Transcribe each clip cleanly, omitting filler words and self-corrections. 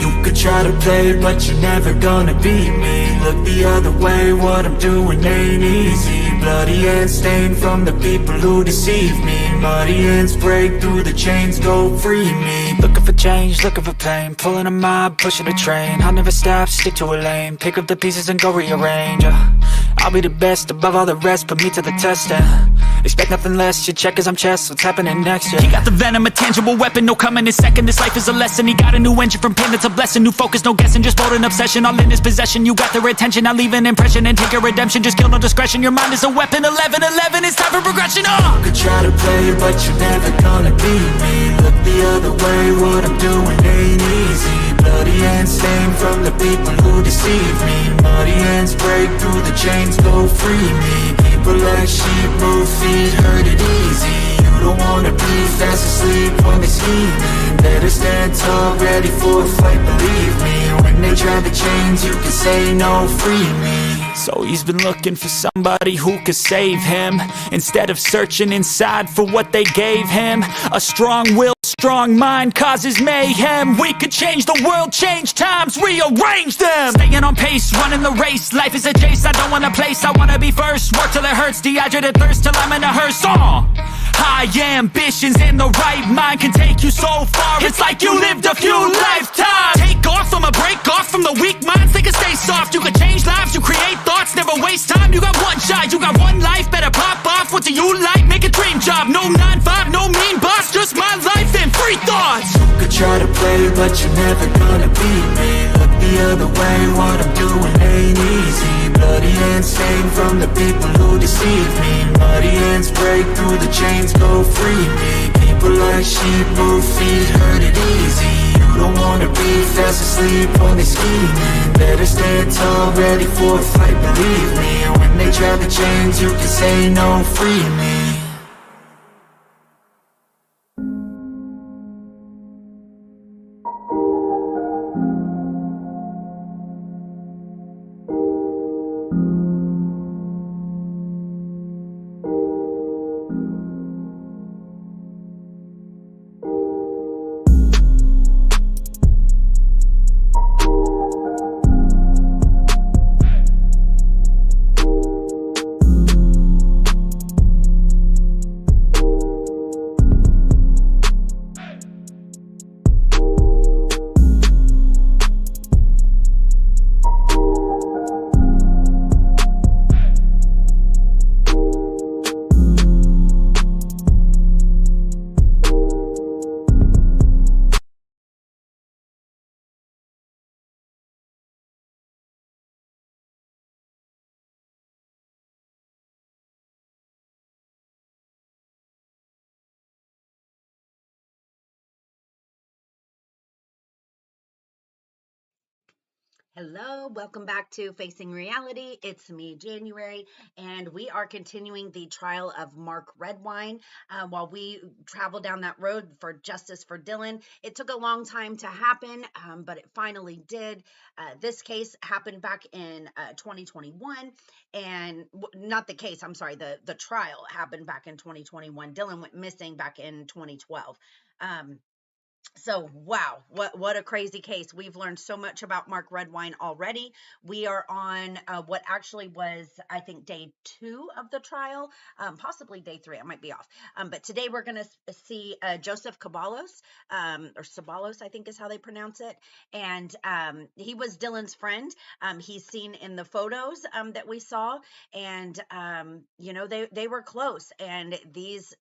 You could try to play, but you're never gonna beat me. Look the other way, what I'm doing ain't easy. Bloody hands stained from the people who deceive me. Muddy hands break through the chains, go free me. Looking for change, looking for pain. Pulling a mob, pushing a train. I'll never stop, stick to a lane. Pick up the pieces and go rearrange. I'll be the best above all the rest, put me to the test and expect nothing less, your check is I'm chess, what's happening next, yeah. He got the venom, a tangible weapon, no coming in second. This life is a lesson, he got a new engine from pain, that's a blessing. New focus, no guessing, just bold and obsession. All in his possession, you got their attention. I'll leave an impression and take your redemption. Just kill no discretion, your mind is a weapon. 11-11, it's time for progression, You could try to play, but you're never gonna beat me. Look the other way, what I'm doing ain't easy. Bloody hands stained from the people who deceive me. Muddy hands break through the chains, go free me. People like sheep move feet, hurt it easy. You don't wanna be fast asleep when they're scheming. Better stand tall, ready for a fight, believe me. When they try the chains, you can say no, free me. So he's been looking for somebody who could save him, instead of searching inside for what they gave him. A strong will, strong mind causes mayhem. We could change the world, change times, rearrange them. Staying on pace, running the race. Life is a chase, I don't want a place. I wanna be first, work till it hurts. Dehydrated thirst till I'm in a hearse. High ambitions and the right mind can take you so far. It's like you lived a few lifetimes. Take off from a break off from the weak minds. They can stay soft. You can change lives, you create thoughts. Never waste time, you got one shot. You got one life, better pop off. What do you like? Make a dream job. No 9-5, no mean boss. Just my life and free thoughts. You could try to play, but you're never gonna beat me. Look the other way, what I'm doing ain't easy. Bloody hands stained from the people who deceive me. Muddy hands break through the chains, go free me. People like sheep move feet, hurt it easy. You don't wanna be fast asleep when they're scheming. Better stand tall, ready for a fight, believe me. When they try the chains, you can say no, free me. Hello, welcome back to Facing Reality. It's me, January, and we are continuing the trial of Mark Redwine. While we travel down that road for justice for Dylan, it took a long time to happen, but it finally did. This case happened back in 2021, and not the case, I'm sorry, the trial happened back in 2021. Dylan went missing back in 2012. So wow, what a crazy case. We've learned so much about Mark Redwine already. We are on what actually was, I think, day 2 of the trial, possibly day 3. I might be off. But today we're going to see Joseph Ceballos, or Ceballos, I think is how they pronounce it. And he was Dylan's friend. He's seen in the photos that we saw, and you know, they were close. And these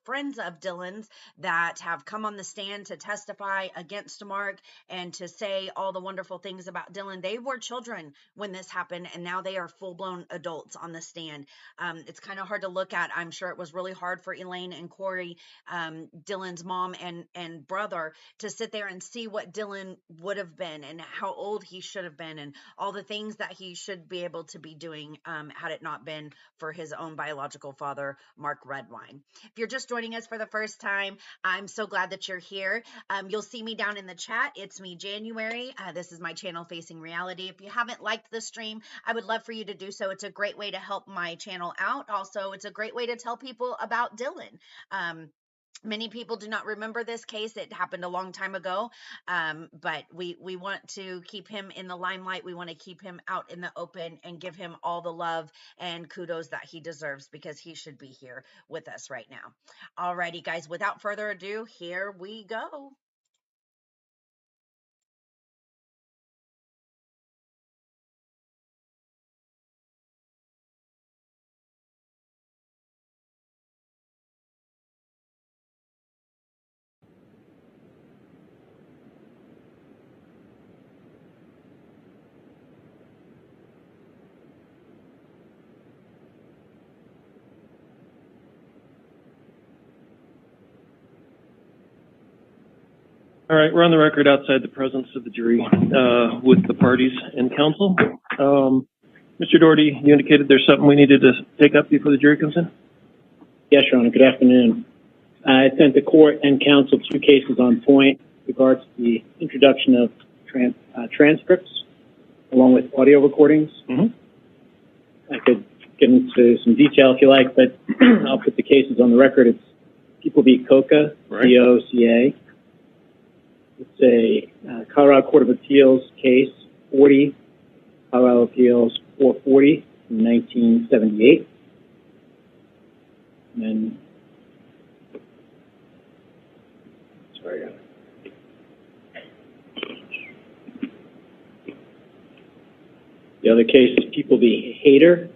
friends of Dylan's that have come on the stand to testify against Mark and to say all the wonderful things about Dylan, they were children when this happened, and now they are full-blown adults on the stand. It's kind of hard to look at. I'm sure it was really hard for Elaine and Corey, Dylan's mom and brother, to sit there and see what Dylan would have been and how old he should have been and all the things that he should be able to be doing had it not been for his own biological father, Mark Redwine. If you're just joining us for the first time, I'm so glad that you're here. You'll see me down in the chat. It's me, January. This is my channel, Facing Reality. If you haven't liked the stream, I would love for you to do so. It's a great way to help my channel out. Also, it's a great way to tell people about Dylan. Many people do not remember this case. It happened a long time ago, but we want to keep him in the limelight. We want to keep him out in the open and give him all the love and kudos that he deserves, because he should be here with us right now. Alrighty, guys, without further ado, here we go. All right, we're on the record outside the presence of the jury with the parties and counsel. Mr. Doherty, you indicated there's something we needed to take up before the jury comes in? Yes, Your Honor. Good afternoon. I sent the court and counsel 2 cases on point with regards to the introduction of transcripts along with audio recordings. I could get into some detail if you like, but I'll put the cases on the record. It's People v. Coca, Right. C-O-C-A. It's a Colorado Court of Appeals case 40, Colorado Appeals 440 from 1978. And then, sorry. The other case is People v. Hader,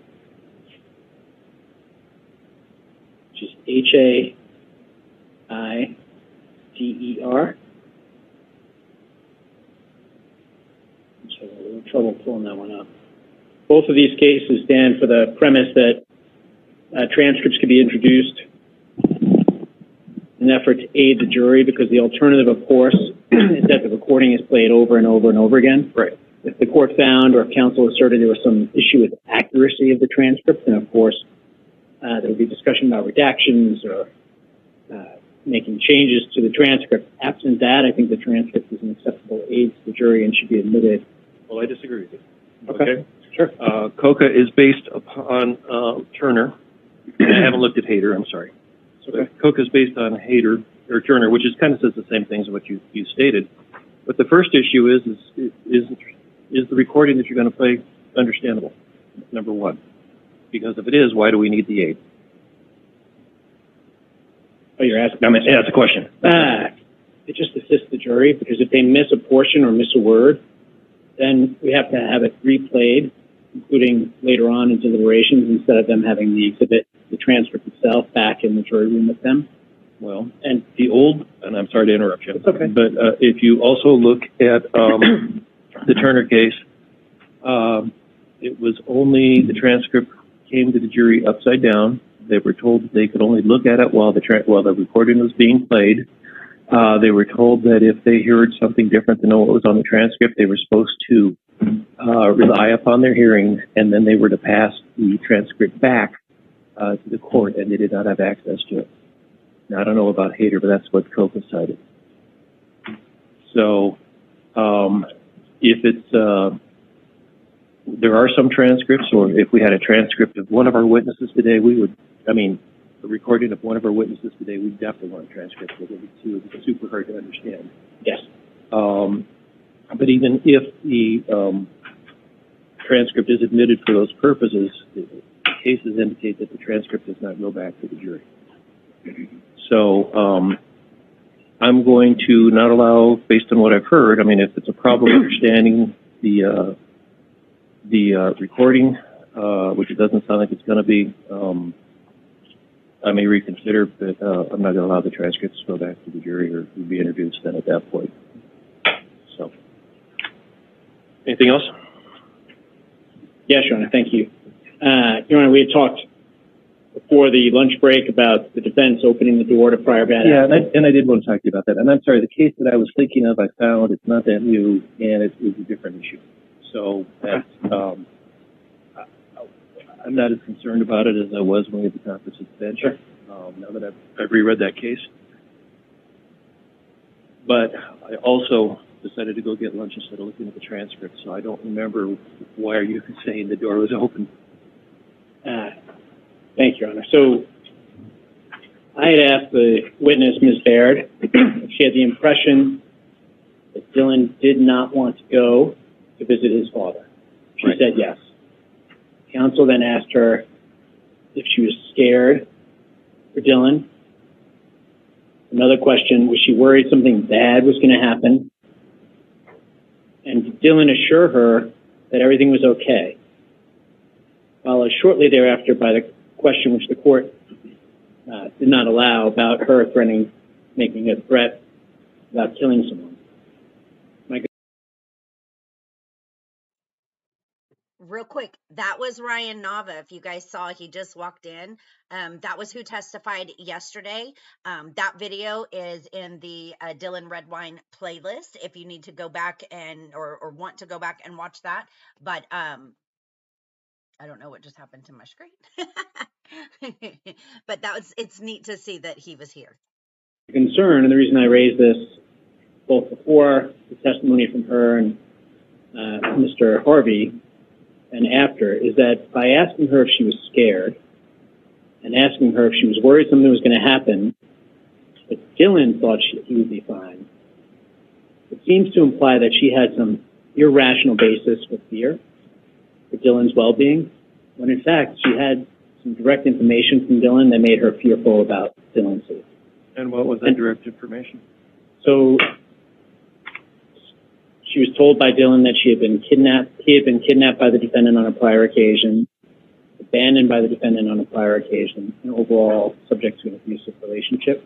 which is H-A-I-D-E-R. I'm just having a little trouble pulling that one up. Both of these cases stand for the premise that transcripts could be introduced in an effort to aid the jury, because the alternative, of course, is that the recording is played over and over and over again. Right. If the court found or counsel asserted there was some issue with accuracy of the transcript, then of course there would be discussion about redactions or making changes to the transcript. Absent that, I think the transcript is an acceptable aid to the jury and should be admitted. Well, I disagree with you. Okay. Sure. Coca is based upon Turner. I haven't looked at Hader, I'm sorry. Okay. Coca is based on Hader, or Turner, which is kind of says the same things as what you stated. But the first issue is the recording that you're going to play understandable? Number one. Because if it is, why do we need the aid? Oh, you're asking? I mean, yeah, that's a question. It just assists the jury, because if they miss a portion or miss a word, then we have to have it replayed, including later on in deliberations, instead of them having the exhibit, the transcript itself, back in the jury room with them. Well, and the old, and I'm sorry to interrupt you. It's okay. But if you also look at the Turner case, it was only the transcript came to the jury upside down. They were told that they could only look at it while the recording was being played. They were told that if they heard something different than what was on the transcript, they were supposed to rely upon their hearing, and then they were to pass the transcript back to the court, and they did not have access to it. Now, I don't know about Hader, but that's what Coca cited. So, if it's, there are some transcripts, or if we had a transcript of one of our witnesses today, a recording of one of our witnesses today, we definitely want a transcript of it too. It's super hard to understand. Yes. But even if the transcript is admitted for those purposes, the cases indicate that the transcript does not go back to the jury. So I'm going to not allow, based on what I've heard, if it's a problem understanding the recording, which it doesn't sound like it's going to be, I may reconsider, but I'm not going to allow the transcripts to go back to the jury or be introduced then at that point. So, anything else? Yes, Your Honor, thank you. Your Honor, we had talked before the lunch break about the defense opening the door to prior bad acts. And I did want to talk to you about that. And I'm sorry, the case that I was thinking of, I found it's not that new, and it's a different issue. So that's, I'm not as concerned about it as I was when we had the conference at the bench. Sure. Now that I've reread that case. but I also decided to go get lunch instead of looking at the transcript, so I don't remember why are you saying the door was open. Thank you, Your Honor. So I had asked the witness, Ms. Baird, if she had the impression that Dylan did not want to go to visit his father. She Right. said yes. Counsel then asked her if she was scared for Dylan. Another question, was she worried something bad was going to happen? And did Dylan assure her that everything was okay? Followed shortly thereafter by the question which the court did not allow about her making a threat about killing someone. Real quick, that was Ryan Nava. If you guys saw, he just walked in. That was who testified yesterday. That video is in the Dylan Redwine playlist if you need to go back or want to go back and watch that. But I don't know what just happened to my screen. But it's neat to see that he was here. Concern, and the reason I raised this both before the testimony from her and Mr. Harvey and after, is that by asking her if she was scared and asking her if she was worried something was going to happen, but Dylan thought he would be fine, it seems to imply that she had some irrational basis for fear for Dylan's well-being, when in fact she had some direct information from Dylan that made her fearful about Dylan's safety. And what was that direct information? So she was told by Dylan that he had been kidnapped by the defendant on a prior occasion, abandoned by the defendant on a prior occasion, and overall subject to an abusive relationship.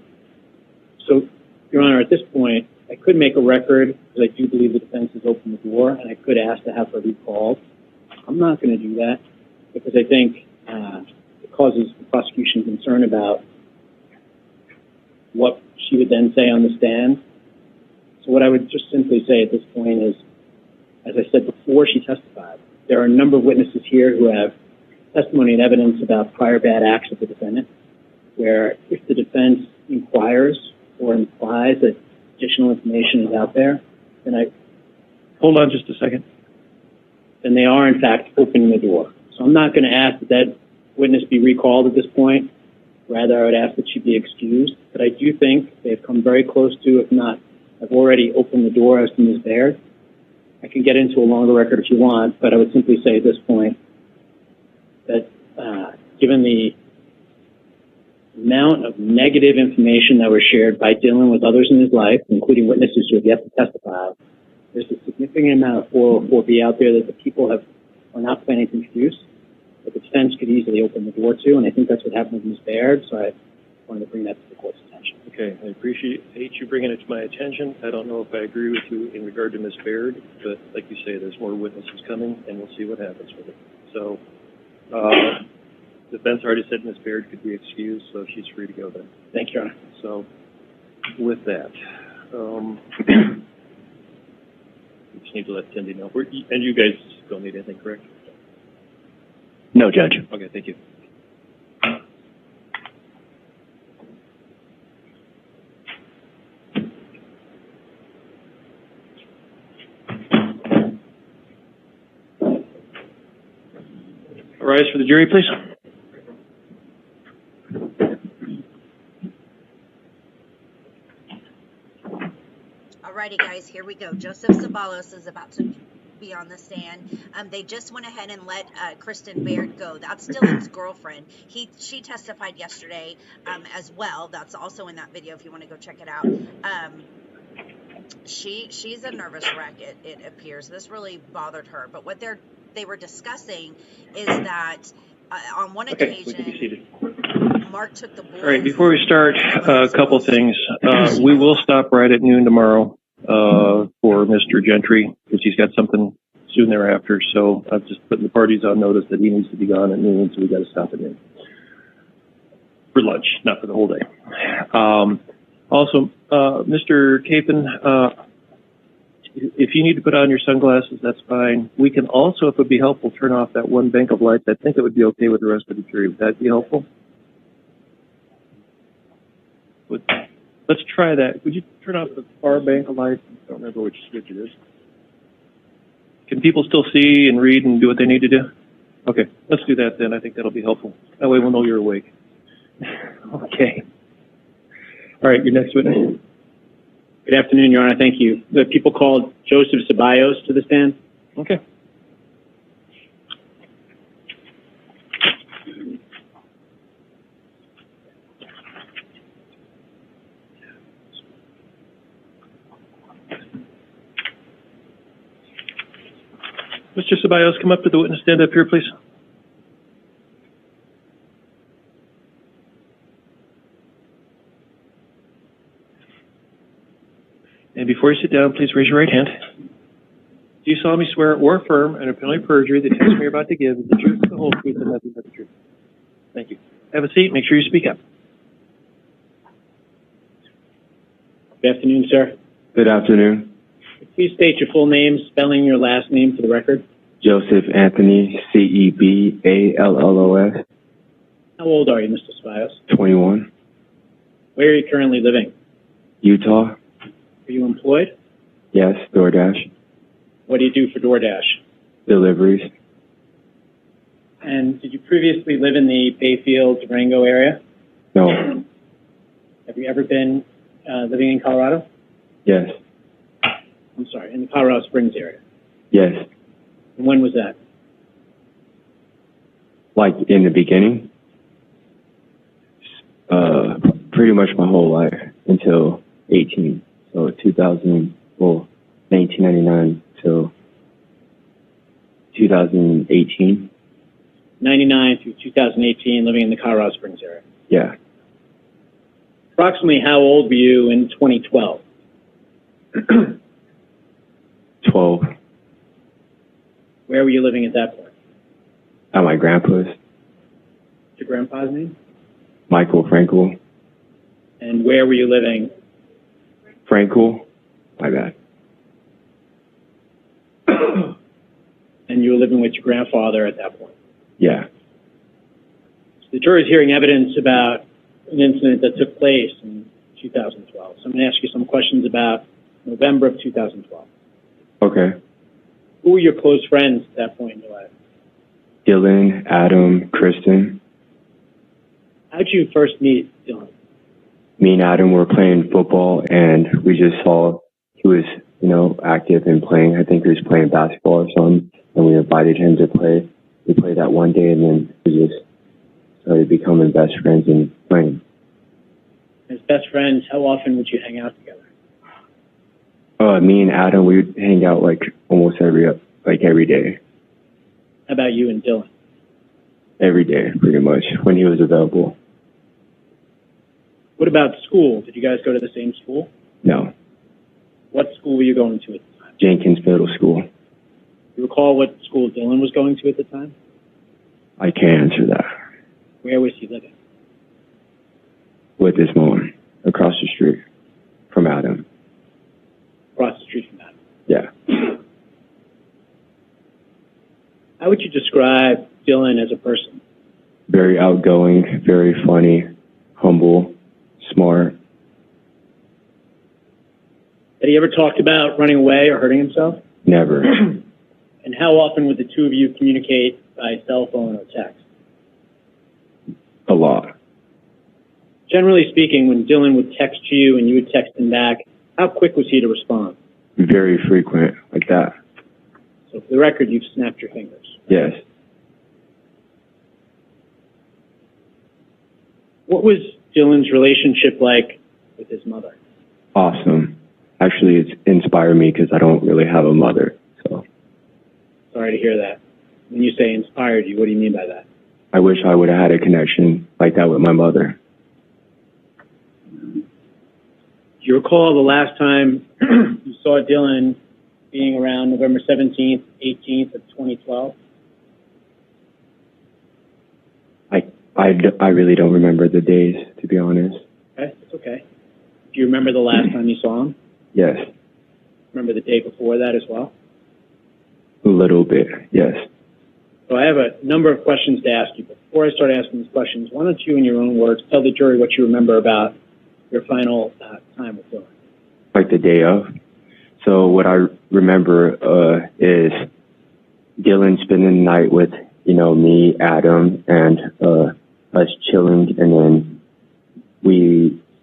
So, Your Honor, at this point, I could make a record because I do believe the defense has opened the door, and I could ask to have her recalled. I'm not going to do that because I think it causes the prosecution concern about what she would then say on the stand. So what I would just simply say at this point is, as I said before she testified, there are a number of witnesses here who have testimony and evidence about prior bad acts of the defendant, where if the defense inquires or implies that additional information is out there, then Hold on just a second. then they are in fact opening the door. So I'm not going to ask that witness be recalled at this point. Rather, I would ask that she be excused. But I do think they've come very close to, if not, have already opened the door as to Ms. Baird. I can get into a longer record if you want, but I would simply say at this point that given the amount of negative information that was shared by Dylan with others in his life, including witnesses who have yet to testify, there's a significant amount of 404B out there that the people are not planning to introduce, that the defense could easily open the door to, and I think that's what happened with Ms. Baird, so I wanted to bring that to the court's attention. Okay, I appreciate you bringing it to my attention. I don't know if I agree with you in regard to Ms. Baird, but like you say, there's more witnesses coming, and we'll see what happens with it. So, the defense already said Ms. Baird could be excused, so she's free to go then. Thank you, Your Honor. So, with that, we just need to let Cindy know. And you guys don't need anything, correct? No, Judge. Okay, thank you. Rise for the jury, please. Alrighty, guys, here we go. Joseph Ceballos is about to be on the stand. They just went ahead and let Kristen Baird go. That's Dylan's girlfriend. She testified yesterday as well. That's also in that video if you want to go check it out. She's a nervous wreck, it appears. This really bothered her. But what they were discussing is that on one occasion, Mark took the boys. All right, before we start, a couple things. We will stop right at noon tomorrow for Mr. Gentry because he's got something soon thereafter. So I've just put the parties on notice that he needs to be gone at noon, so we got to stop at noon for lunch, not for the whole day. Also, Mr. Capon, if you need to put on your sunglasses, that's fine. We can also, if it would be helpful, turn off that one bank of lights. I think it would be okay with the rest of the jury. Would that be helpful? Let's try that. Would you turn off the far bank of lights? I don't remember which switch it is. Can people still see and read and do what they need to do? Okay, let's do that then. I think that'll be helpful. That way we'll know you're awake. Okay. All right, your next witness. Good afternoon, Your Honor. Thank you. The people called Joseph Ceballos to the stand. Okay. Mr. Ceballos, come up to the witness stand up here, please. And before you sit down, please raise your right hand. Do you solemnly swear or affirm under penalty of perjury the testimony you're about to give is the truth, the whole truth, and nothing but the truth? Thank you. Have a seat. Make sure you speak up. Good afternoon, sir. Good afternoon. Please state your full name, spelling your last name for the record. Joseph Anthony, Ceballos. How old are you, Mr. Ceballos? 21. Where are you currently living? Utah? Are you employed? Yes. DoorDash. What do you do for DoorDash? Deliveries? And did you previously live in the Bayfield, Durango area? No. Have you ever been living in Colorado? Yes. I'm sorry, in the Colorado Springs area. Yes. And when was that? Like in the beginning? Pretty much my whole life until 18. So 1999 till 2018. 99 through 2018, living in the Colorado Springs area. Yeah. Approximately how old were you in 2012? 12. Where were you living at that point? At my grandpa's. What's your grandpa's name? Michael Frankel. And where were you living? Frankel? My bad. And you were living with your grandfather at that point? Yeah. So the jury is hearing evidence about an incident that took place in 2012. So I'm going to ask you some questions about November of 2012. Okay. Who were your close friends at that point in your life? Dylan, Adam, Kristen. How did you first meet Dylan? Me and Adam were playing football, and we just saw he was, active and playing. I think he was playing basketball or something, and we invited him to play. We played that one day, and then we just started becoming best friends and playing. As best friends, how often would you hang out together? Me and Adam, we would hang out almost every day. How about you and Dylan? Every day, pretty much, when he was available. What about school? Did you guys go to the same school? No. What school were you going to at the time? Jenkins Middle School. You recall what school Dylan was going to at the time? I can't answer that. Where was he living? With his mom, across the street from Adam. Across the street from Adam. Yeah. How would you describe Dylan as a person? Very outgoing, very funny, humble, smart. Had he ever talked about running away or hurting himself? Never. And how often would the two of you communicate by cell phone or text? A lot. Generally speaking, when Dylan would text you and you would text him back, how quick was he to respond? Very frequent, like that. So for the record, you've snapped your fingers. Yes. What was Dylan's relationship like with his mother? Awesome. Actually, it's inspired me because I don't really have a mother. So Sorry to hear that. When you say inspired you, what do you mean by that? I wish I would have had a connection like that with my mother. Do you recall the last time you saw Dylan being around November 17th, 18th of 2012? I really don't remember the days, to be honest. Okay, it's okay. Do you remember the last time you saw him? Yes. Remember the day before that as well? A little bit, yes. So I have a number of questions to ask you. But before I start asking these questions, why don't you, in your own words, tell the jury what you remember about your final time with Dylan? Like the day of. So what I remember is Dylan spending the night with, me, Adam, and us chilling, and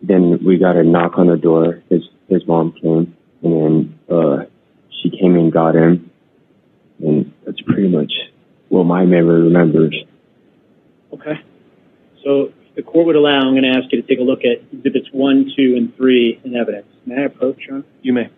then we got a knock on the door. His mom came, and then she came and got him, and that's pretty much what my memory remembers. Okay. So if the court would allow, I'm going to ask you to take a look at Exhibits 1, 2, and 3 in evidence. May I approach, Sean? You may.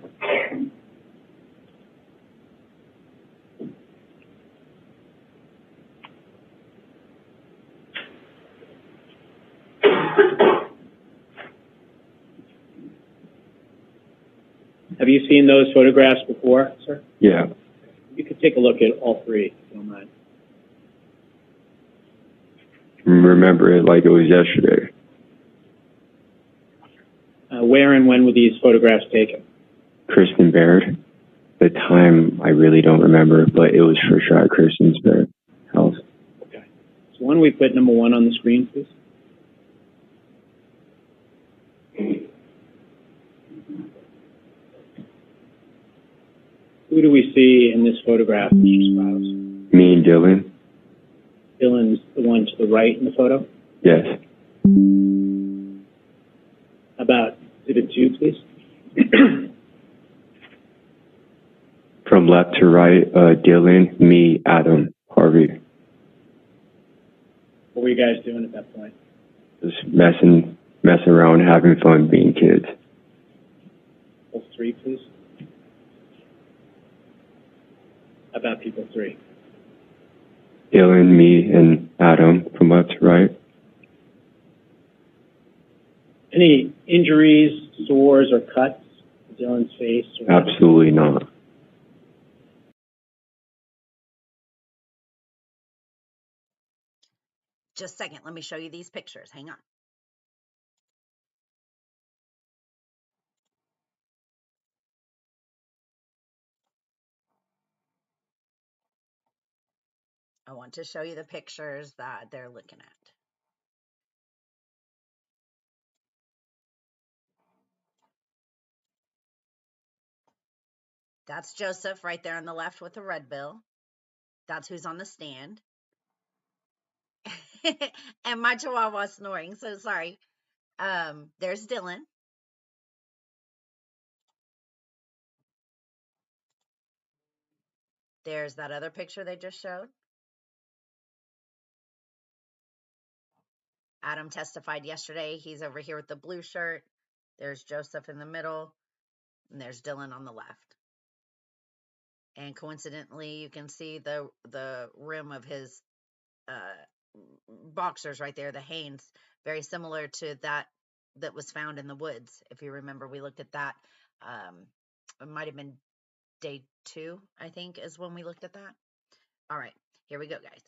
Have you seen those photographs before, sir? Yeah. You could take a look at all three, if you don't mind. Remember it like it was yesterday. Where and when were these photographs taken? Kristen Baird. The time I really don't remember, but it was for sure at Kristen's Baird house. Okay. So why don't we put number 1 on the screen, please? Who do we see in this photograph, Mr. Ceballos? Me and Dylan? Dylan's the one to the right in the photo? Yes. How about Exhibit 2, please? From left to right, Dylan, me, Adam, Harvey. What were you guys doing at that point? Just messing around, having fun, being kids. People 3, please. How about people 3? Dylan, me, and Adam from left to right. Any injuries, sores, or cuts to Dylan's face? Or Absolutely not. Just a second. Let me show you these pictures. Hang on. I want to show you the pictures that they're looking at. That's Joseph right there on the left with the red bill. That's who's on the stand. And my chihuahua snoring, so sorry. There's Dylan. There's that other picture they just showed. Adam testified yesterday. He's over here with the blue shirt. There's Joseph in the middle, and there's Dylan on the left. And coincidentally, you can see the rim of his boxers right there, the Hanes, very similar to that was found in the woods. If you remember, we looked at that. It might have been day 2, I think, is when we looked at that. All right, here we go, guys.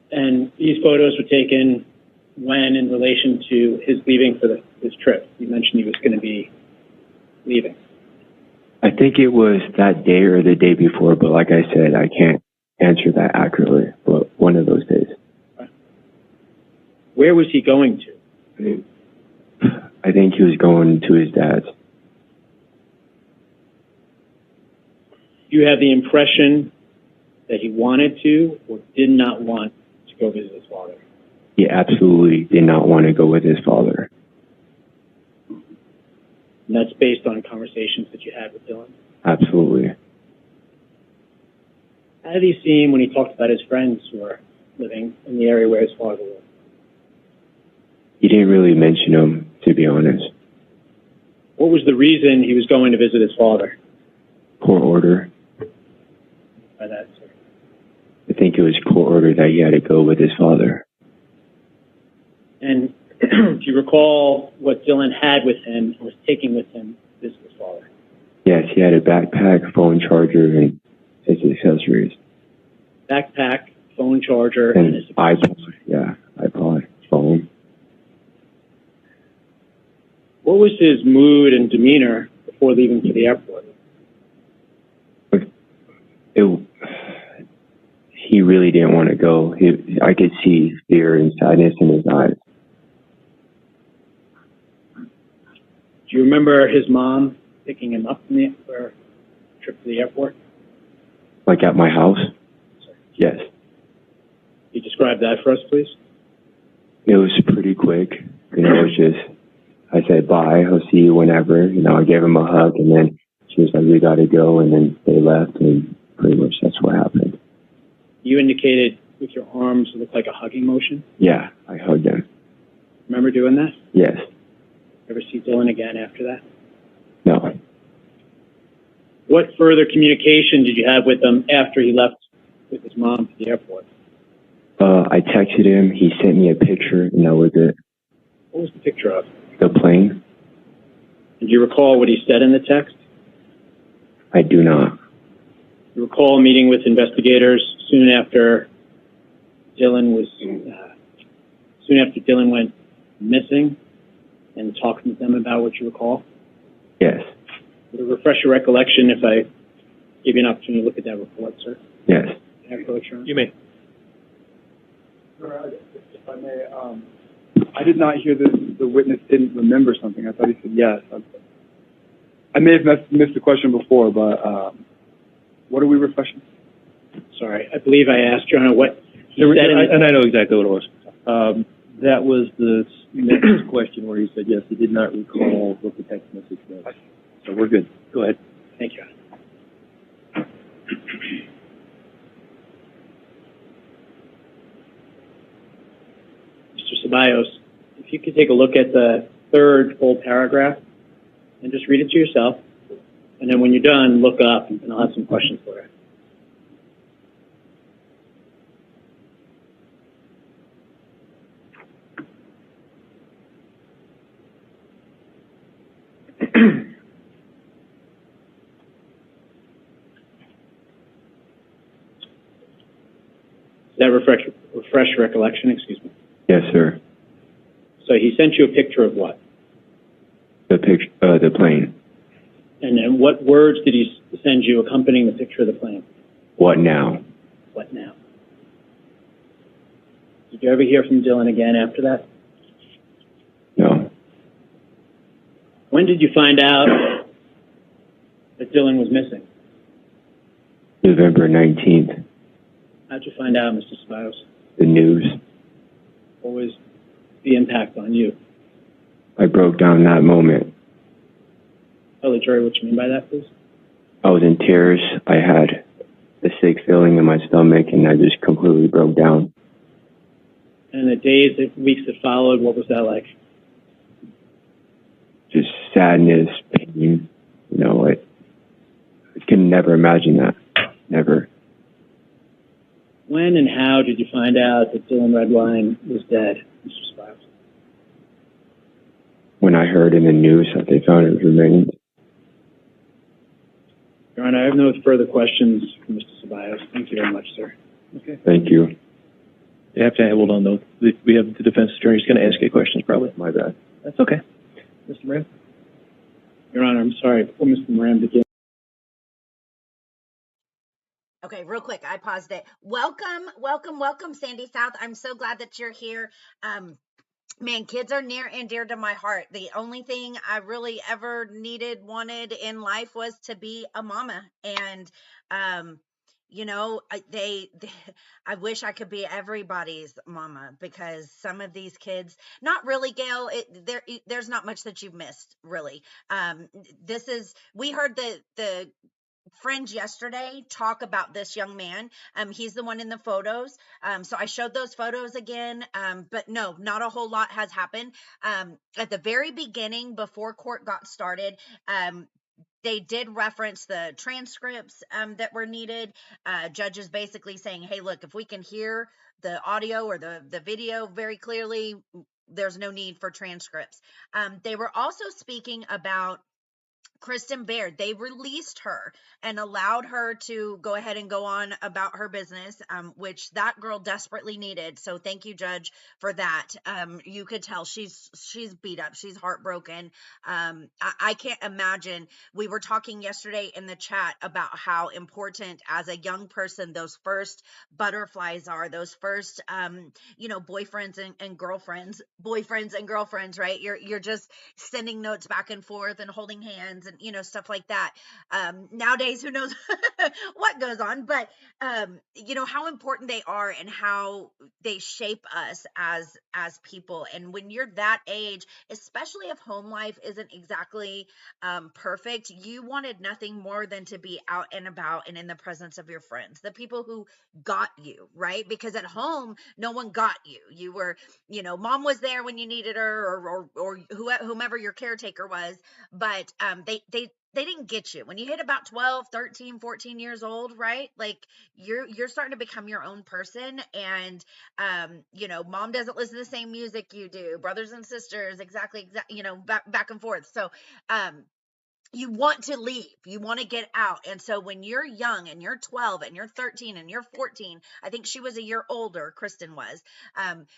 And these photos were taken when in relation to his leaving for his trip? You mentioned he was going to be leaving. I think it was that day or the day before, but like I said, I can't answer that accurately, but one of those days. Where was he going to? I think he was going to his dad's. You have the impression that he wanted to or did not want to go visit his father? He absolutely did not want to go with his father. And that's based on conversations that you had with Dylan? Absolutely. How did he seem when he talked about his friends who were living in the area where his father lived? He didn't really mention them, to be honest. What was the reason he was going to visit his father? Court order. By that, sir. I think it was court order that he had to go with his father. And do you recall what Dylan had with him and was taking with him to visit his father? Yes, he had a backpack, phone charger, and his accessories. Backpack, phone charger, And his iPod, yeah, iPod, What was his mood and demeanor before leaving for the airport? He really didn't want to go. I could see fear and sadness in his eyes. Do you remember his mom picking him up from the trip to the airport? Like at my house? Yes. Can you describe that for us, please? It was pretty quick. It was just, I said, bye, I'll see you whenever. I gave him a hug, and then she was like, we got to go, and then they left, and pretty much that's what happened. You indicated with your arms it looked like a hugging motion? Yeah, I hugged him. Remember doing that? Yes. Ever see Dylan again after that? No. What further communication did you have with him after he left with his mom to the airport? I texted him. He sent me a picture, and that was it. What was the picture of? The plane? Do you recall what he said in the text? I do not. You recall meeting with investigators soon after Dylan went missing and talking with them about what you recall? Yes. Would it refresh your recollection if I give you an opportunity to look at that report, sir? Yes. Can I approach you? You may. Sir, if I may, I did not hear the witness didn't remember something. I thought he said yes. I may have missed the question before, but what are we refreshing? Sorry, I believe I asked Your Honor what he said. And I know exactly what it was. That was the next question where he said, yes, he did not recall what the text message was. So we're good. Go ahead. Thank you, Your Honor. Mr. Ceballos, if you could take a look at the third full paragraph and just read it to yourself. And then when you're done, look up and I'll have some questions for you. Does that refresh recollection? Excuse me. Yes, sir. So he sent you a picture of what? The plane. And then what words did he send you accompanying the picture of the plane? What now? What now? Did you ever hear from Dylan again after that? No. When did you find out that Dylan was missing? November 19th. How'd you find out, Mr. Ceballos? The news. What was the impact on you? I broke down that moment. Tell the jury what you mean by that, please. I was in tears. I had a sick feeling in my stomach, and I just completely broke down. And the days, the weeks that followed, what was that like? Just sadness, pain. I can never imagine that. Never. When and how did you find out that Dylan Redwine was dead, Mr. Ceballos? When I heard in the news that they found his remains. Your Honor, I have no further questions for Mr. Ceballos. Thank you very much, sir. Okay. Thank you. You have to hold on, though. We have the defense attorney who's going to ask you questions, probably. My bad. That's okay. Mr. Moran? Your Honor, I'm sorry. Before Mr. Moran begins. Okay, real quick, I paused it. Welcome, Sandy South. I'm so glad that you're here. Man, kids are near and dear to my heart. The only thing I really ever wanted in life was to be a mama. And, I wish I could be everybody's mama, because some of these kids, not really, Gail, there's not much that you've missed, really. We heard the friends yesterday talk about this young man. He's the one in the photos. So I showed those photos again. But no, not a whole lot has happened. At the very beginning, before court got started, they did reference the transcripts that were needed. Judges basically saying, hey, look, if we can hear the audio or the video very clearly, there's no need for transcripts. They were also speaking about Kristen Baird, they released her and allowed her to go ahead and go on about her business, which that girl desperately needed. So thank you, Judge, for that. You could tell she's beat up. She's heartbroken. I can't imagine. We were talking yesterday in the chat about how important as a young person those first butterflies are, those first, boyfriends and girlfriends, right? You're just sending notes back and forth and holding hands and stuff like that. Nowadays, who knows what goes on, but how important they are and how they shape us as people. And when you're that age, especially if home life isn't exactly perfect, you wanted nothing more than to be out and about and in the presence of your friends, the people who got you, right? Because at home, no one got you. You were, mom was there when you needed her, or whomever your caretaker was, but they didn't get you when you hit about 12, 13, 14 years old, right? Like you're starting to become your own person. And, mom doesn't listen to the same music you do, brothers and sisters, exactly, back and forth. So, you want to leave, you want to get out. And so when you're young and you're 12 and you're 13 and you're 14, I think she was a year older, Kristen was.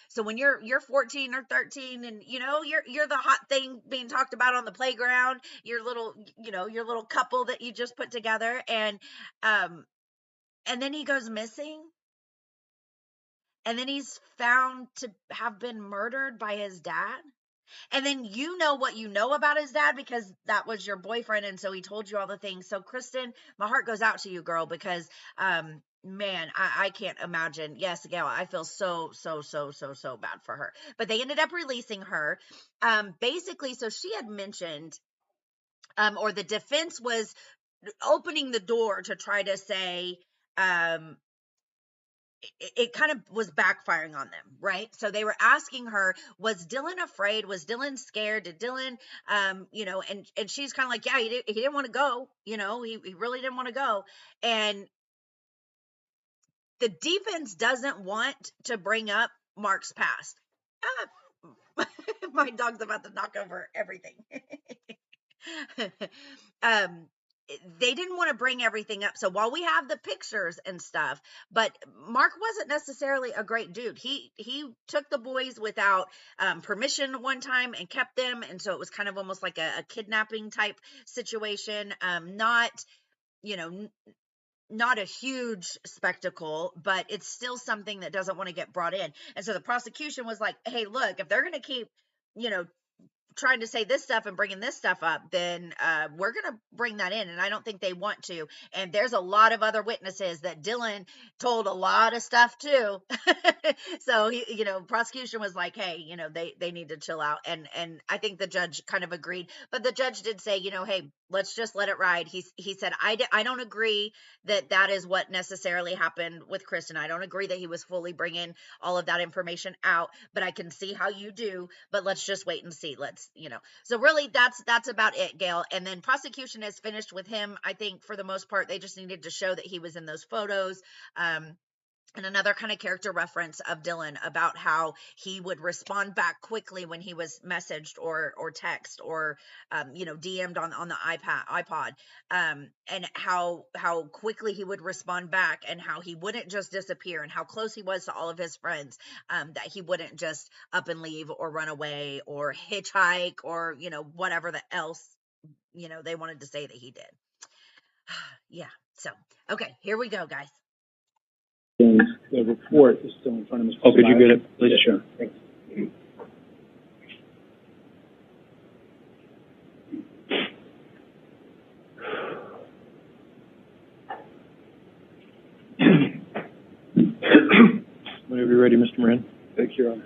So when you're 14 or 13 and you're the hot thing being talked about on the playground, your little couple that you just put together, and then he goes missing. And then he's found to have been murdered by his dad. And then what you know about his dad because that was your boyfriend, and so he told you all the things. So Kristen, my heart goes out to you, girl, because man, I can't imagine. Yes, Gail, I feel so bad for her. But they ended up releasing her. Basically, so she had mentioned, or the defense was opening the door to try to say, it kind of was backfiring on them, right? So they were asking her, was Dylan afraid? Was Dylan scared? Did Dylan, and she's kind of like, yeah, he didn't want to go. He really didn't want to go. And the defense doesn't want to bring up Mark's past. My dog's about to knock over everything. They didn't want to bring everything up. So while we have the pictures and stuff, but Mark wasn't necessarily a great dude. He took the boys without permission one time and kept them. And so it was kind of almost like a kidnapping type situation. Not a huge spectacle, but it's still something that doesn't want to get brought in. And so the prosecution was like, hey, look, if they're going to keep, trying to say this stuff and bringing this stuff up, then we're going to bring that in. And I don't think they want to. And there's a lot of other witnesses that Dylan told a lot of stuff too. So, prosecution was like, hey, they need to chill out. And I think the judge kind of agreed. But the judge did say, hey, let's just let it ride. He said, I don't agree that is what necessarily happened with Kristen. I don't agree that he was fully bringing all of that information out, but I can see how you do. But let's just wait and see. Let's, so really that's about it, Gail. And then prosecution is finished with him. I think for the most part, they just needed to show that he was in those photos. And another kind of character reference of Dylan about how he would respond back quickly when he was messaged or text or, DM'd on the iPod, and how quickly he would respond back and how he wouldn't just disappear and how close he was to all of his friends, that he wouldn't just up and leave or run away or hitchhike or, whatever else, they wanted to say that he did. Yeah. So, okay, here we go, guys. The report is still in front of Mr. Oh, could you get it, please? Yeah, sure. Thanks. Whenever you're ready, Mr. Moran. Thank you, Your Honor.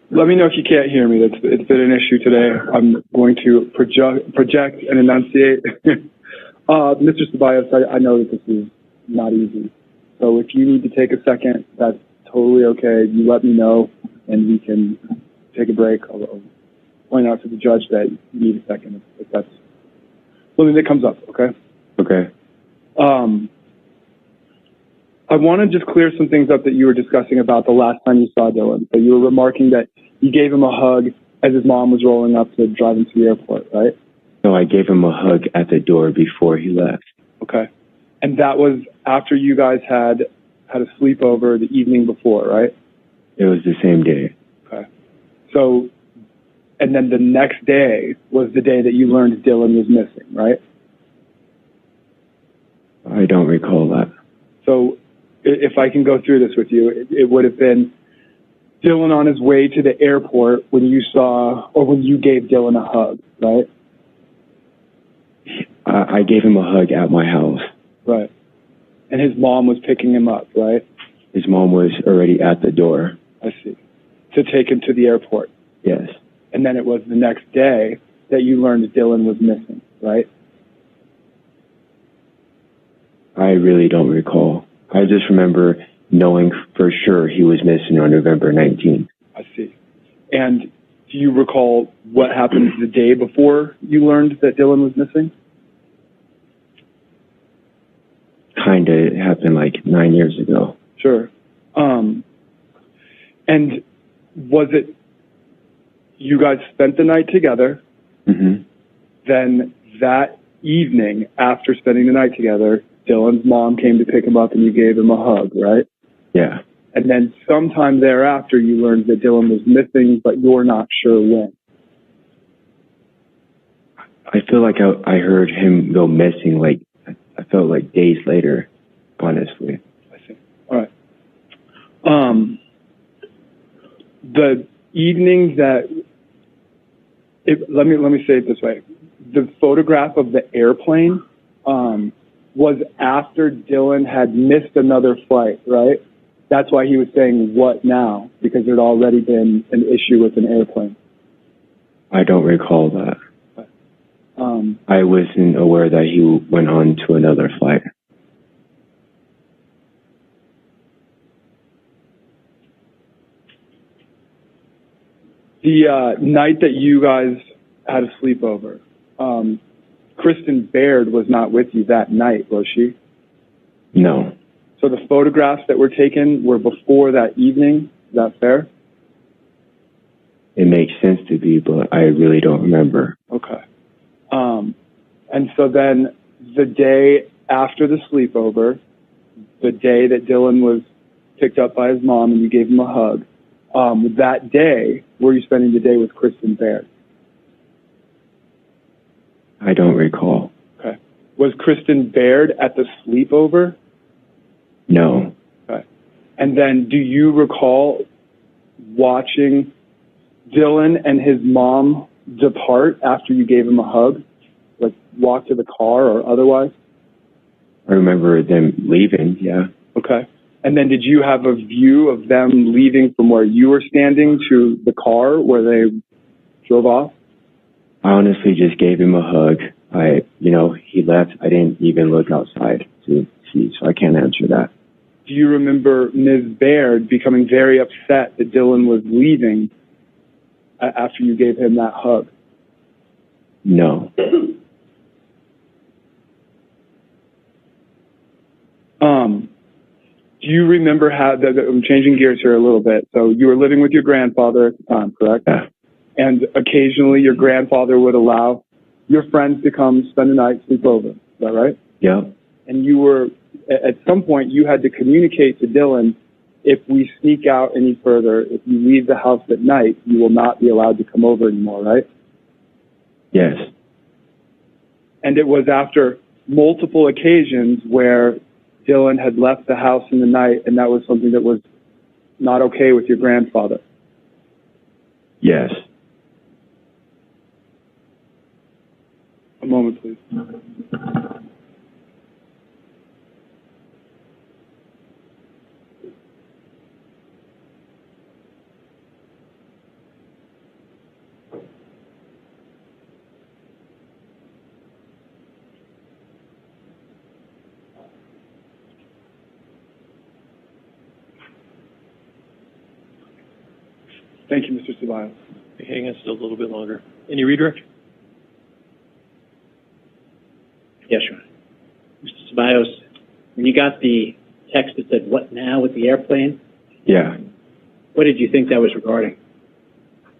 Let me know if you can't hear me. It's been an issue today. I'm going to project and enunciate. Mr. Ceballos, I know that this is not easy. So if you need to take a second, that's totally okay. You let me know, and we can take a break. I'll point out to the judge that you need a second if that's something that comes up, okay? Okay. I want to just clear some things up that you were discussing about the last time you saw Dylan. So you were remarking that you gave him a hug as his mom was rolling up to drive him to the airport, right? No, I gave him a hug at the door before he left. Okay. And that was after you guys had a sleepover the evening before, right? It was the same day. Okay. So, and then the next day was the day that you learned Dylan was missing, right? I don't recall that. So if I can go through this with you, it would have been Dylan on his way to the airport when you saw, or when you gave Dylan a hug, right? I gave him a hug at my house. Right. And his mom was picking him up, right? His mom was already at the door. I see. To take him to the airport. Yes. And then it was the next day that you learned that Dylan was missing, right? I really don't recall. I just remember knowing for sure he was missing on November 19th. I see. And do you recall what happened the day before you learned that Dylan was missing? Kind of. It happened like 9 years ago. Sure. And was it you guys spent the night together? Mm-hmm. Then that evening, after spending the night together, Dylan's mom came to pick him up and you gave him a hug, right? Yeah. And then sometime thereafter, you learned that Dylan was missing, but you're not sure when. I feel like I heard him go missing, like, I felt like days later, honestly. I see. All right. The evening that, let me say it this way. The photograph of the airplane was after Dylan had missed another flight, right? That's why he was saying, what now? Because there'd already been an issue with an airplane. I don't recall that. Okay. I wasn't aware that he went on to another flight. The night that you guys had a sleepover, Kristen Baird was not with you that night, was she? No. So the photographs that were taken were before that evening. Is that fair? It makes sense to be, but I really don't remember. Okay. And so then the day after the sleepover, the day that Dylan was picked up by his mom and you gave him a hug, that day, were you spending the day with Kristen Baird? I don't recall. Okay. Was Kristen Baird at the sleepover? No. Okay. And then do you recall watching Dylan and his mom depart after you gave him a hug? Like walk to the car or otherwise? I remember them leaving, yeah. Okay. And then did you have a view of them leaving from where you were standing to the car where they drove off? I honestly just gave him a hug. He left. I didn't even look outside to see, so I can't answer that. Do you remember Ms. Baird becoming very upset that Dylan was leaving after you gave him that hug? No. Do you remember I'm changing gears here a little bit. So you were living with your grandfather at the time, correct? Yeah. And occasionally your grandfather would allow your friends to come spend the night, sleep over. Is that right? Yeah. And at some point, you had to communicate to Dylan, if we sneak out any further, if you leave the house at night, you will not be allowed to come over anymore, right? Yes. And it was after multiple occasions where Dylan had left the house in the night, and that was something that was not okay with your grandfather. Yes. A moment, please. Thank you, Mr. Ceballos. Hang on still a little bit longer. Any redirect? Yes, Your Honor. Mr. Ceballos, when you got the text that said, "What now?" with the airplane, Yeah. what did you think that was regarding?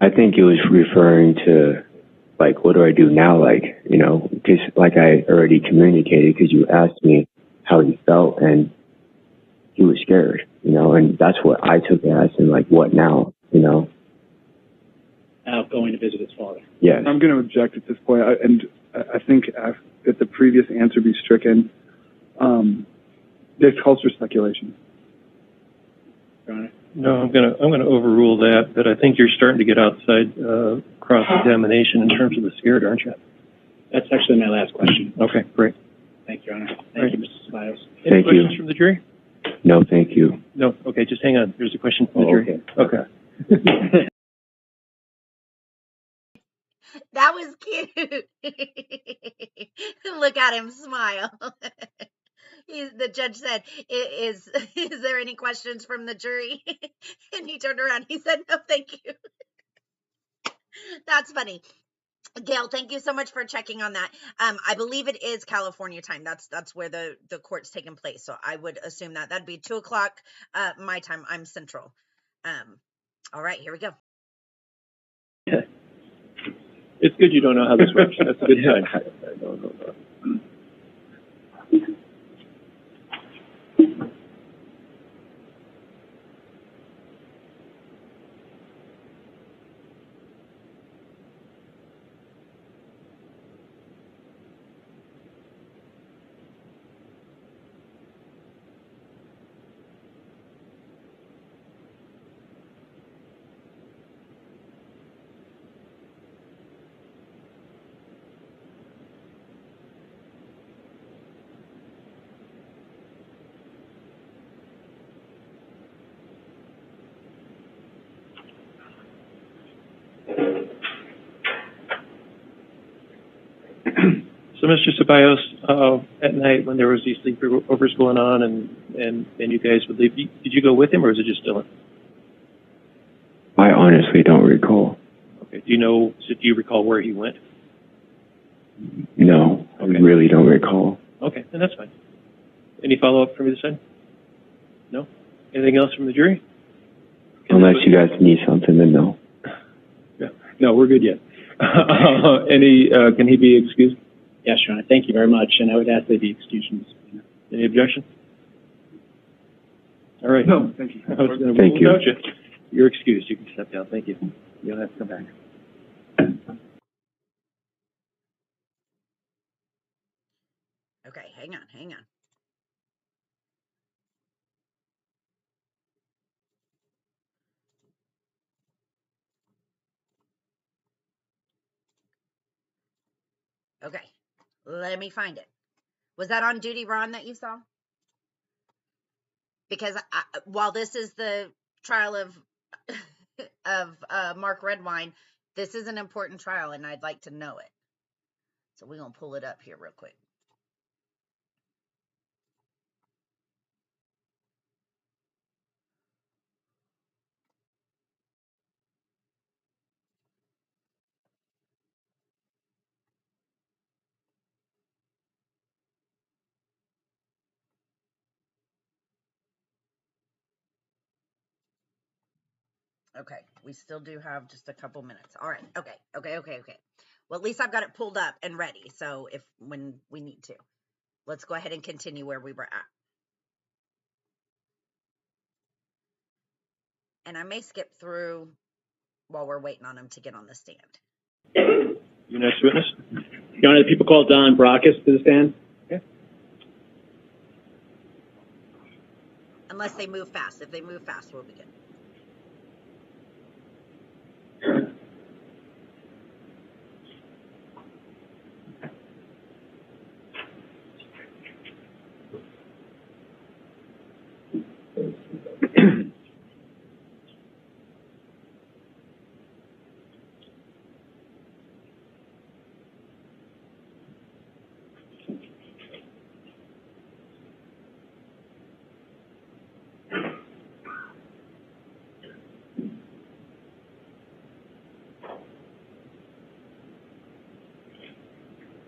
I think it was referring to, like, what do I do now? Like, you know, because like I already communicated, because you asked me how he felt, and he was scared, you know, and that's what I took it as, and like, what now, you know? Going to visit his father. Yes. I'm going to object at this point, I think that the previous answer be stricken. This calls for speculation. Your Honor. No, I'm gonna overrule that, but I think you're starting to get outside cross-examination in terms of the scared, aren't you? That's actually my last question. Okay, great. Thank you, Your Honor. Thank Right. you, Mr. Ceballos. Any Thank questions you. from the jury? No, thank you. No. Okay, just hang on. There's a question from the jury. Okay. That was cute. Look at him smile. The judge said, is there any questions from the jury? And he turned around. He said, no, thank you. That's funny. Gail, thank you so much for checking on that. I believe it is California time. That's where the court's taking place. So I would assume that that'd be 2:00 my time. I'm Central. All right, here we go. It's good you don't know how this works. That's a good sign. No. So, Mr. Ceballos, at night when there was these sleepovers going on and you guys would leave, did you go with him or was it just Dylan? I honestly don't recall. Okay. Do you recall where he went? No, I Okay. really don't recall. Okay, then that's fine. Any follow-up from either side? No? Anything else from the jury? Unless you guys need something, then no. Yeah. No, we're good yet. Can he be excused? Yes, Your Honor. Thank you very much. And I would ask that he be excused from this. Any objection? All right. No, thank you. I was gonna Thank rule you. without you. You're excused. You can step down. Thank you. You don't have to come back. Okay, hang on. Okay, let me find it. Was that on duty, Ron, that you saw? Because while this is the trial of Mark Redwine, this is an important trial, and I'd like to know it. So we're gonna pull it up here real quick. Okay, we still do have just a couple minutes. All right, okay. Well, at least I've got it pulled up and ready, so when we need to. Let's go ahead and continue where we were at. And I may skip through while we're waiting on him to get on the stand. Your next witness? Your Honor, the people call Don Brockus to the stand. Okay. Unless they move fast. If they move fast, we'll begin.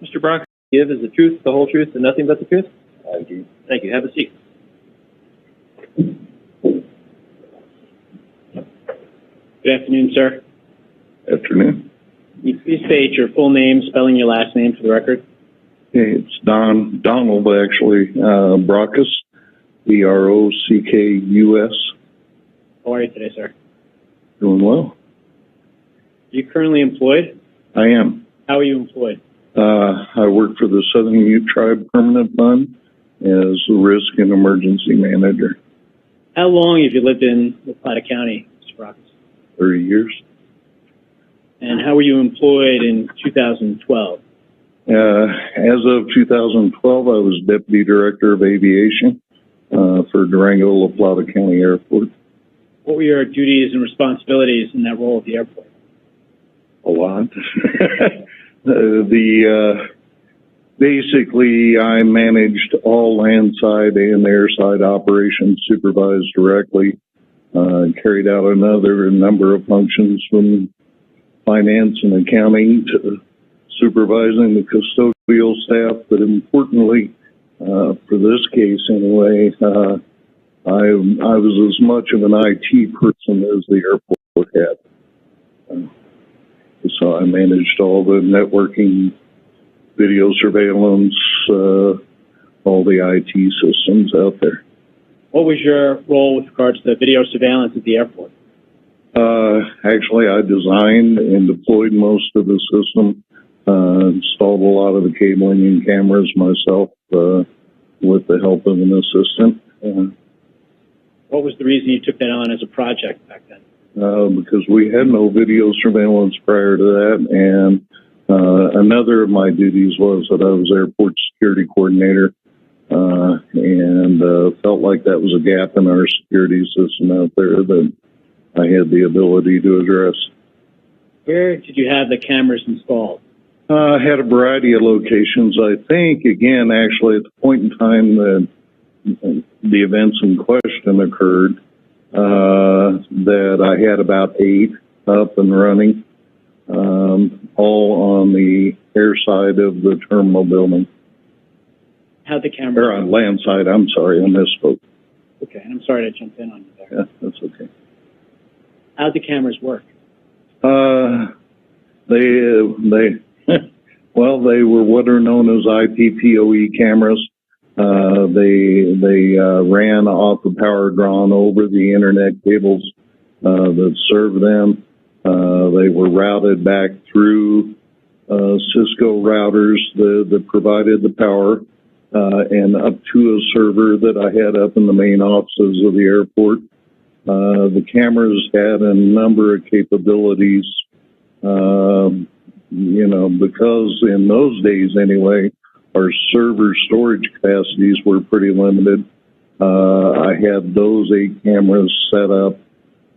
Mr. Brock, give is the truth, the whole truth, and nothing but the truth? I do. Thank you. Have a seat. Good afternoon, sir. Afternoon. Please state your full name, spelling your last name for the record. Hey, it's Donald, actually, Brockus, Brockus. How are you today, sir? Doing well. Are you currently employed? I am. How are you employed? I work for the Southern Ute Tribe Permanent Fund as a risk and emergency manager. How long have you lived in the Plata County, Mr. Brockus? 30 years. And how were you employed in 2012? As of 2012, I was Deputy Director of Aviation for Durango, La Plata County Airport. What were your duties and responsibilities in that role at the airport? A lot. Basically, I managed all landside and airside operations, supervised directly, carried out a number of functions from finance and accounting to supervising the custodial staff, but importantly, for this case anyway, I was as much of an IT person as the airport had. So I managed all the networking, video surveillance, all the IT systems out there. What was your role with regards to video surveillance at the airport? Actually, I designed and deployed most of the system, installed a lot of the cabling and cameras myself with the help of an assistant. What was the reason you took that on as a project back then? Because we had no video surveillance prior to that, and another of my duties was that I was airport security coordinator, and felt like that was a gap in our security system out there that I had the ability to address. Where did you have the cameras installed? I had a variety of locations. I think, again, actually, at the point in time that the events in question occurred, that I had about 8 up and running, all on the air side of the terminal building. How'd the Or cameras on land side, I'm sorry, I misspoke. Okay, and I'm sorry to jump in on you there. Yeah, that's okay. How'd the cameras work? They were what are known as IPPoE cameras. They ran off the power drawn over the internet cables that served them. They were routed back through Cisco routers that provided the power and up to a server that I had up in the main offices of the airport. The cameras had a number of capabilities, because in those days anyway, our server storage capacities were pretty limited. I had those 8 cameras set up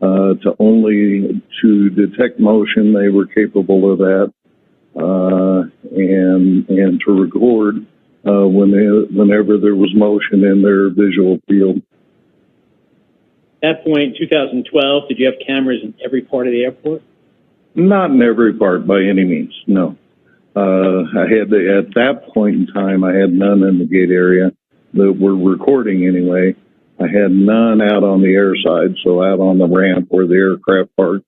to detect motion. They were capable of that, and to record whenever there was motion in their visual field. At that point, 2012, did you have cameras in every part of the airport? Not in every part by any means, no. At that point in time, I had none in the gate area that were recording anyway. I had none out on the air side, so out on the ramp where the aircraft parked.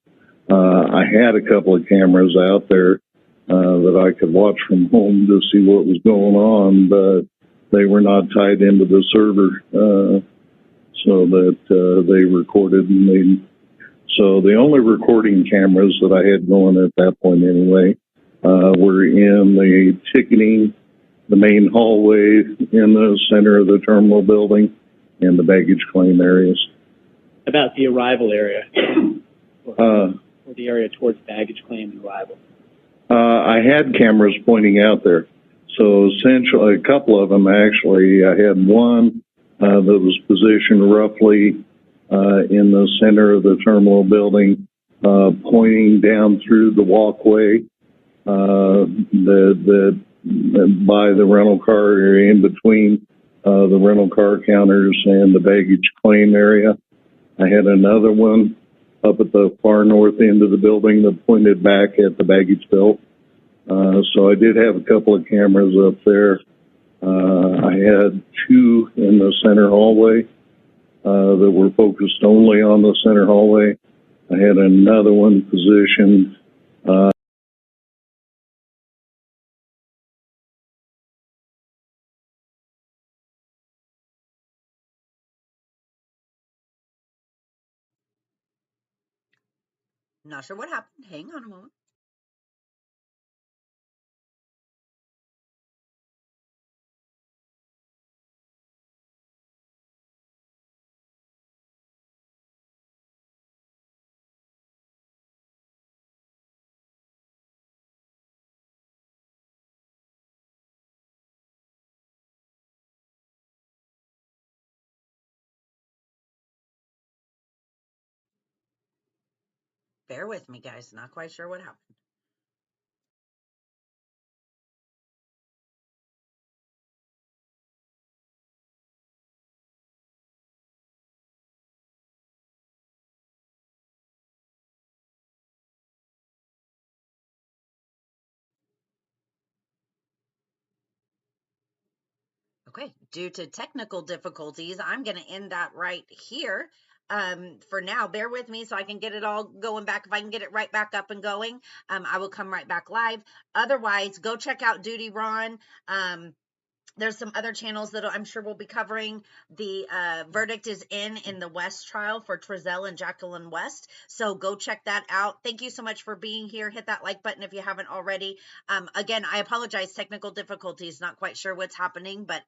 I had a couple of cameras out there that I could watch from home to see what was going on, but they were not tied into the server, so that they recorded and made. So the only recording cameras that I had going at that point anyway were in the ticketing, the main hallway in the center of the terminal building, and the baggage claim areas. About the arrival area, or the area towards baggage claim and arrival? I had cameras pointing out there. So essentially, a couple of them actually. I had one that was positioned roughly in the center of the terminal building, pointing down through the walkway that by the rental car area, in between the rental car counters and the baggage claim area. I had another one up at the far north end of the building that pointed back at the baggage belt. So I did have a couple of cameras up there. I had two in the center hallway that were focused only on the center hallway. I had another one positioned Not sure what happened. Hang on a moment. Bear with me, guys. Not quite sure what happened. Okay, due to technical difficulties, I'm going to end that right here. For now, bear with me so I can get it all going back. If I can get it right back up and going, I will come right back live. Otherwise, go check out Duty Ron. There's some other channels that I'm sure we'll be covering. The verdict is in the West trial for Trezell and Jacqueline West. So go check that out. Thank you so much for being here. Hit that like button if you haven't already. Again, I apologize, technical difficulties. Not quite sure what's happening, but